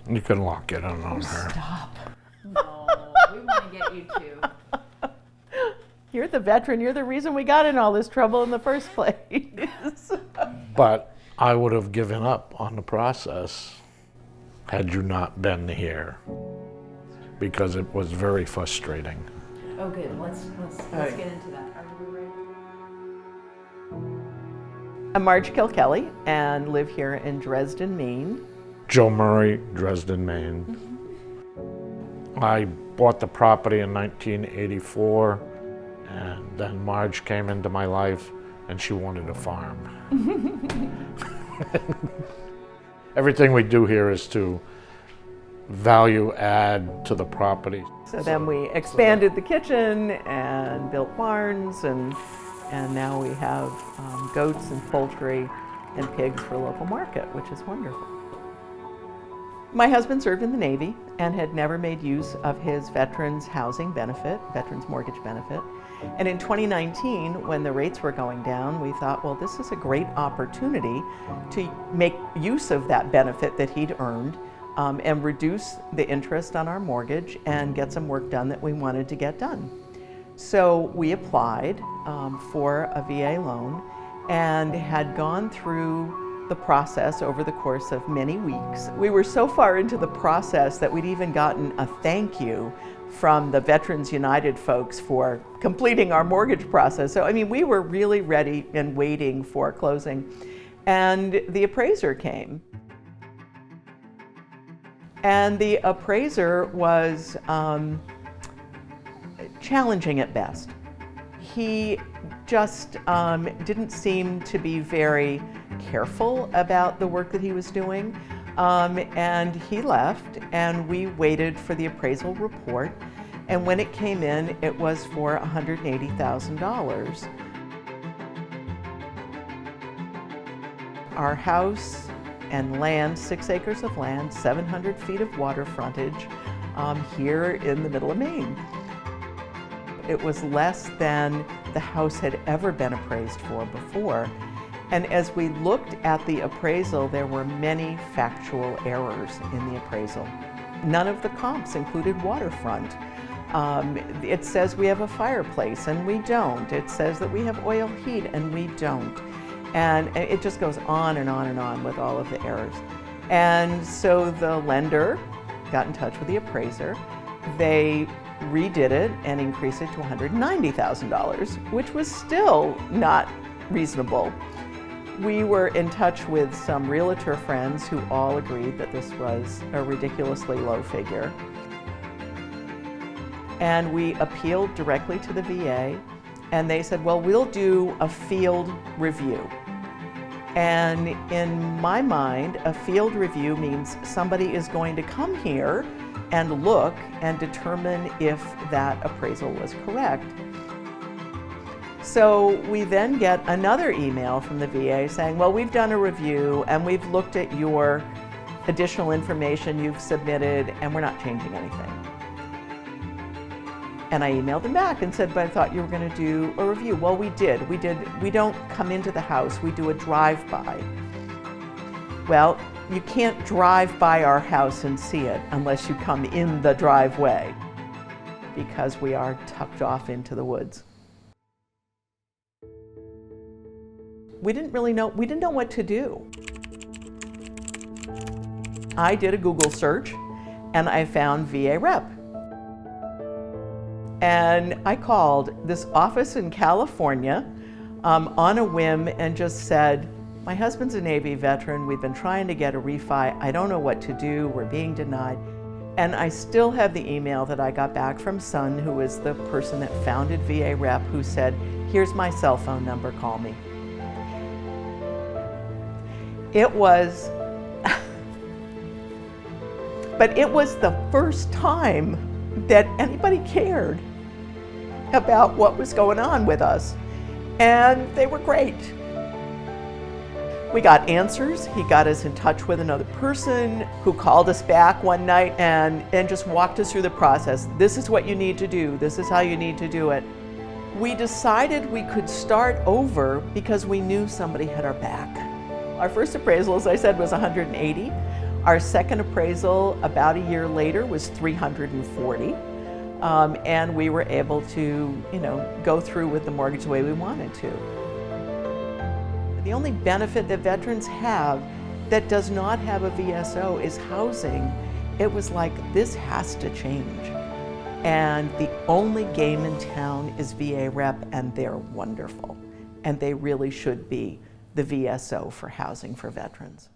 You can lock it in on her. Stop. No, we want to get you two. You're the veteran. You're the reason we got in all this trouble in the first place. But I would have given up on the process had you not been here, because it was very frustrating. Oh, good. Let's right. get into that. Are we ready? I'm Marge Kilkelly and live here in Dresden, Maine. Joe Murray, Dresden, Maine. I bought the property in 1984, and then Marge came into my life and she wanted a farm. Everything we do here is to value add to the property. So then we expanded the kitchen and built barns, and now we have goats and poultry and pigs for local market, which is wonderful. My husband served in the Navy and had never made use of his veterans housing benefit, veterans mortgage benefit. And in 2019, when the rates were going down, we thought, well, this is a great opportunity to make use of that benefit that he'd earned and reduce the interest on our mortgage and get some work done that we wanted to get done. So we applied for a VA loan and had gone through the process over the course of many weeks. We were so far into the process that we'd even gotten a thank you from the Veterans United folks for completing our mortgage process. So, I mean, we were really ready and waiting for closing. And the appraiser came. And the appraiser was challenging at best. He just didn't seem to be very careful about the work that he was doing. And he left, and we waited for the appraisal report. And when it came in, it was for $180,000. Our house and land, 6 acres of land, 700 feet of water frontage here in the middle of Maine. It was less than the house had ever been appraised for before. And as we looked at the appraisal, there were many factual errors in the appraisal. None of the comps included waterfront. It says we have a fireplace, and we don't. It says that we have oil heat, and we don't. And it just goes on and on and on with all of the errors. And so the lender got in touch with the appraiser. They redid it and increased it to $190,000, which was still not reasonable. We were in touch with some realtor friends who all agreed that this was a ridiculously low figure. And we appealed directly to the VA, and they said, well, we'll do a field review. And in my mind, a field review means somebody is going to come here and look and determine if that appraisal was correct. So we then get another email from the VA saying, well, we've done a review and we've looked at your additional information you've submitted and we're not changing anything. And I emailed them back and said, but I thought you were going to do a review. Well, we did. We don't come into the house, we do a drive-by. Well, you can't drive by our house and see it unless you come in the driveway, because we are tucked off into the woods. We didn't know what to do. I did a Google search and I found VAREP. And I called this office in California on a whim and just said, my husband's a Navy veteran, we've been trying to get a refi, I don't know what to do, we're being denied. And I still have the email that I got back from Son, who is the person that founded VAREP, who said, here's my cell phone number, call me. It was, but it was the first time that anybody cared about what was going on with us, and they were great. We got answers. He got us in touch with another person who called us back one night and just walked us through the process. This is what you need to do. This is how you need to do it. We decided we could start over because we knew somebody had our back. Our first appraisal, as I said, was $180,000. Our second appraisal about a year later was 340. And we were able to, go through with the mortgage the way we wanted to. The only benefit that veterans have that does not have a VSO is housing. It was like, this has to change. And the only game in town is VAREP, and they're wonderful. And they really should be the VSO for housing for veterans.